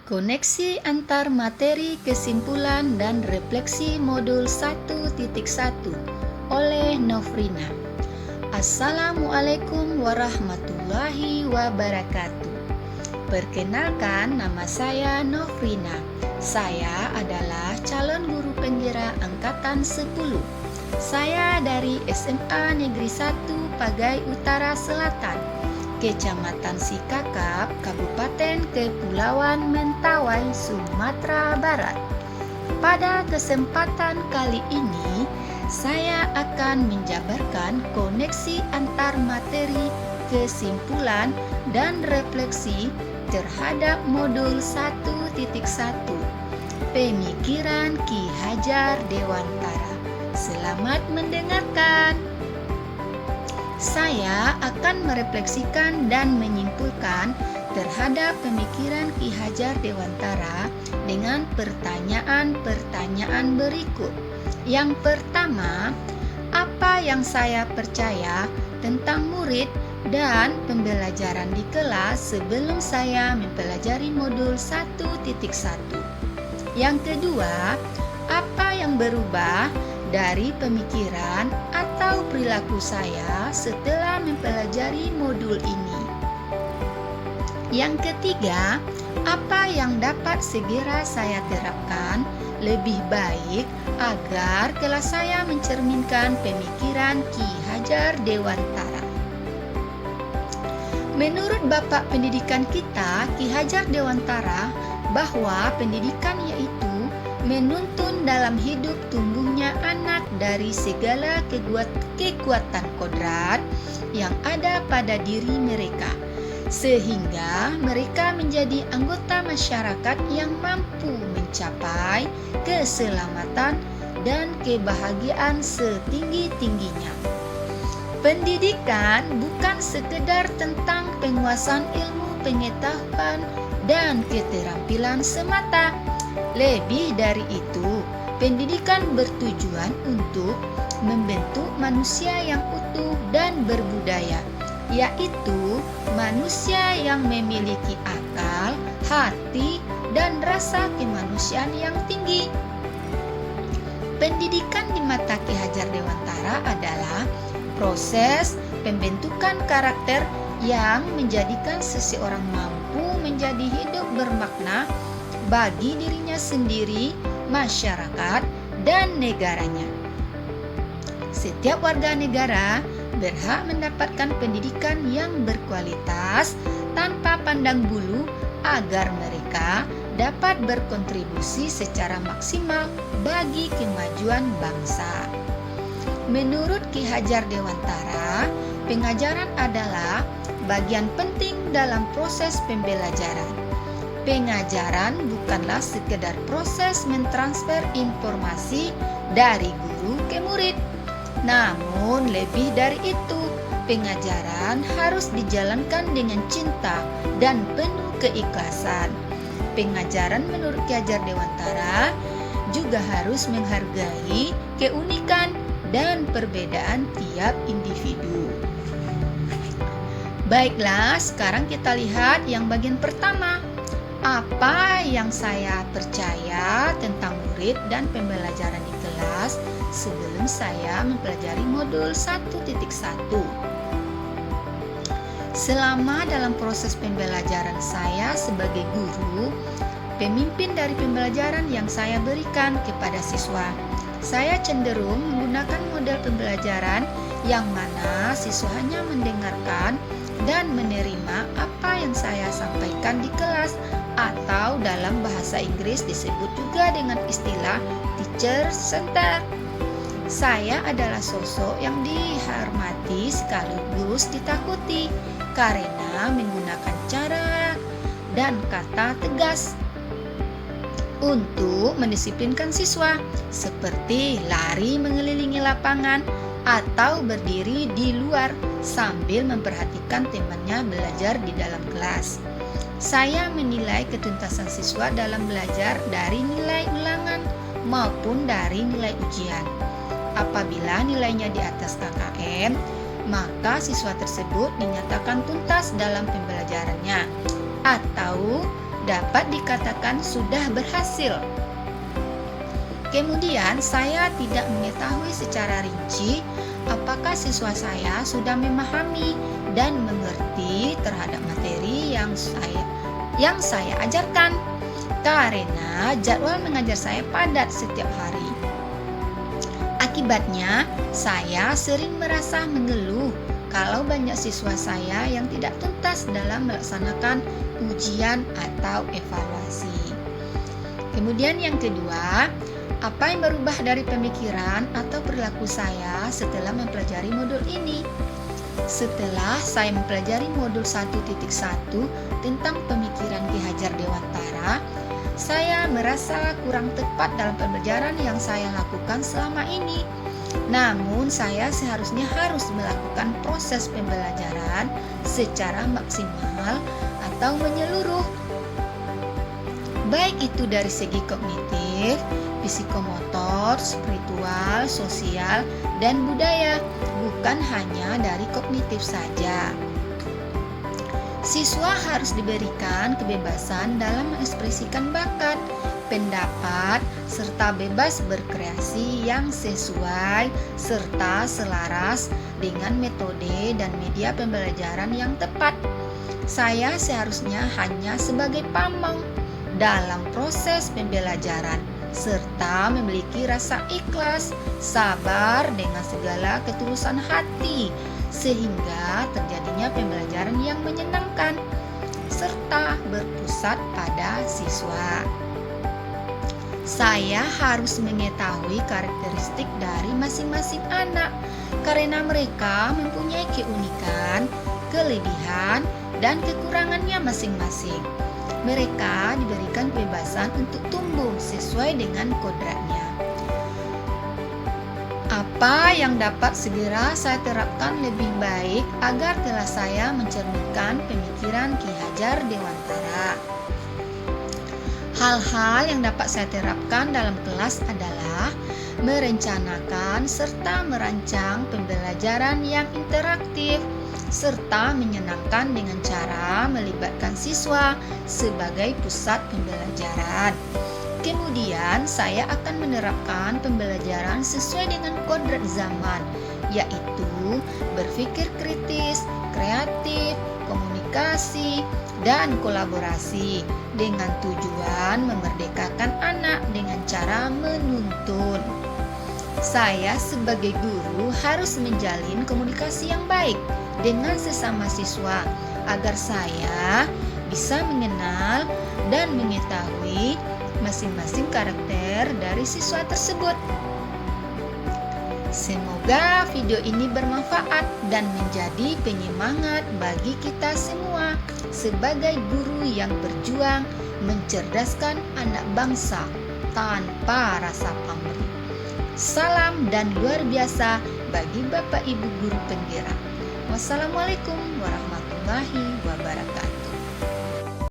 Koneksi antar materi, kesimpulan, dan refleksi modul 1.1 oleh Nofrina. Assalamualaikum warahmatullahi wabarakatuh. Perkenalkan, nama saya Nofrina. Saya adalah calon guru penggerak angkatan 10. Saya dari SMA Negeri 1 Pagai Utara Selatan, Kecamatan Sikakap, Kabupaten Kepulauan Mentawai, Sumatera Barat. Pada kesempatan kali ini, saya akan menjabarkan koneksi antar materi, kesimpulan, dan refleksi terhadap modul 1.1 Pemikiran Ki Hajar Dewantara. Selamat mendengarkan. Saya akan merefleksikan dan menyimpulkan terhadap pemikiran Ki Hajar Dewantara dengan pertanyaan-pertanyaan berikut. Yang pertama, apa yang saya percaya tentang murid dan pembelajaran di kelas sebelum saya mempelajari modul 1.1? Yang kedua, apa yang berubah dari pemikiran atau perilaku saya setelah mempelajari modul ini? Yang ketiga, apa yang dapat segera saya terapkan lebih baik agar kelas saya mencerminkan pemikiran Ki Hajar Dewantara? Menurut Bapak Pendidikan kita, Ki Hajar Dewantara, bahwa pendidikan yaitu menuntun dalam hidup tumbuhnya anak dari segala kekuatan kodrat yang ada pada diri mereka, sehingga mereka menjadi anggota masyarakat yang mampu mencapai keselamatan dan kebahagiaan setinggi-tingginya. Pendidikan bukan sekedar tentang penguasaan ilmu, pengetahuan, dan keterampilan semata. Lebih dari itu, pendidikan bertujuan untuk membentuk manusia yang utuh dan berbudaya, yaitu manusia yang memiliki akal, hati, dan rasa kemanusiaan yang tinggi. Pendidikan di mata Ki Hajar Dewantara adalah proses pembentukan karakter yang menjadikan seseorang mampu menjadi hidup bermakna bagi dirinya sendiri, masyarakat, dan negaranya. Setiap warga negara berhak mendapatkan pendidikan yang berkualitas tanpa pandang bulu agar mereka dapat berkontribusi secara maksimal bagi kemajuan bangsa. Menurut Ki Hajar Dewantara, pengajaran adalah bagian penting dalam proses pembelajaran. Pengajaran bukanlah sekedar proses mentransfer informasi dari guru ke murid. Namun lebih dari itu, pengajaran harus dijalankan dengan cinta dan penuh keikhlasan. Pengajaran menurut Ki Hajar Dewantara juga harus menghargai keunikan dan perbedaan tiap individu. Baiklah, sekarang kita lihat yang bagian pertama. Apa yang saya percaya tentang murid dan pembelajaran di kelas sebelum saya mempelajari modul 1.1. Selama dalam proses pembelajaran saya sebagai guru, pemimpin dari pembelajaran yang saya berikan kepada siswa, saya cenderung menggunakan model pembelajaran yang mana siswa hanya mendengarkan dan menerima apa yang saya sampaikan di kelas, atau dalam bahasa Inggris disebut juga dengan istilah teacher center. Saya adalah sosok yang dihormati sekaligus ditakuti karena menggunakan cara dan kata tegas untuk mendisiplinkan siswa, seperti lari mengelilingi lapangan atau berdiri di luar sambil memperhatikan temannya belajar di dalam kelas. Saya menilai ketuntasan siswa dalam belajar dari nilai ulangan maupun dari nilai ujian. Apabila nilainya di atas KKM, maka siswa tersebut dinyatakan tuntas dalam pembelajarannya, atau dapat dikatakan sudah berhasil. Kemudian saya tidak mengetahui secara rinci apakah siswa saya sudah memahami dan mengerti terhadap materi yang saya ajarkan, karena jadwal mengajar saya padat setiap hari. Akibatnya, saya sering merasa mengeluh kalau banyak siswa saya yang tidak tuntas dalam melaksanakan ujian atau evaluasi. Kemudian yang kedua, apa yang berubah dari pemikiran atau perilaku saya setelah mempelajari modul ini? Setelah saya mempelajari modul 1.1 tentang pemikiran Ki Hajar Dewantara, saya merasa kurang tepat dalam pembelajaran yang saya lakukan selama ini. Namun, saya seharusnya harus melakukan proses pembelajaran secara maksimal atau menyeluruh, baik itu dari segi kognitif, psikomotor, spiritual, sosial, dan budaya, bukan hanya dari kognitif saja. Siswa harus diberikan kebebasan dalam mengekspresikan bakat, pendapat, serta bebas berkreasi yang sesuai serta selaras dengan metode dan media pembelajaran yang tepat. Saya seharusnya hanya sebagai pamong dalam proses pembelajaran, serta memiliki rasa ikhlas, sabar dengan segala ketulusan hati, sehingga terjadinya pembelajaran yang menyenangkan, serta berpusat pada siswa. Saya harus mengetahui karakteristik dari masing-masing anak, karena mereka mempunyai keunikan, kelebihan, dan kekurangannya masing-masing. Mereka diberikan kebebasan untuk tumbuh sesuai dengan kodratnya. Apa yang dapat segera saya terapkan lebih baik agar kelas saya mencerminkan pemikiran Ki Hajar Dewantara? Hal-hal yang dapat saya terapkan dalam kelas adalah merencanakan serta merancang pembelajaran yang interaktif, serta menyenangkan dengan cara melibatkan siswa sebagai pusat pembelajaran. Kemudian saya akan menerapkan pembelajaran sesuai dengan kodrat zaman, yaitu berpikir kritis, kreatif, komunikasi, dan kolaborasi dengan tujuan memerdekakan anak dengan cara menuntun. Saya sebagai guru harus menjalin komunikasi yang baik dengan sesama siswa agar saya bisa mengenal dan mengetahui masing-masing karakter dari siswa tersebut. Semoga video ini bermanfaat dan menjadi penyemangat bagi kita semua sebagai guru yang berjuang mencerdaskan anak bangsa tanpa rasa pamrih. Salam dan luar biasa bagi Bapak Ibu guru penggerak. Wassalamualaikum warahmatullahi wabarakatuh.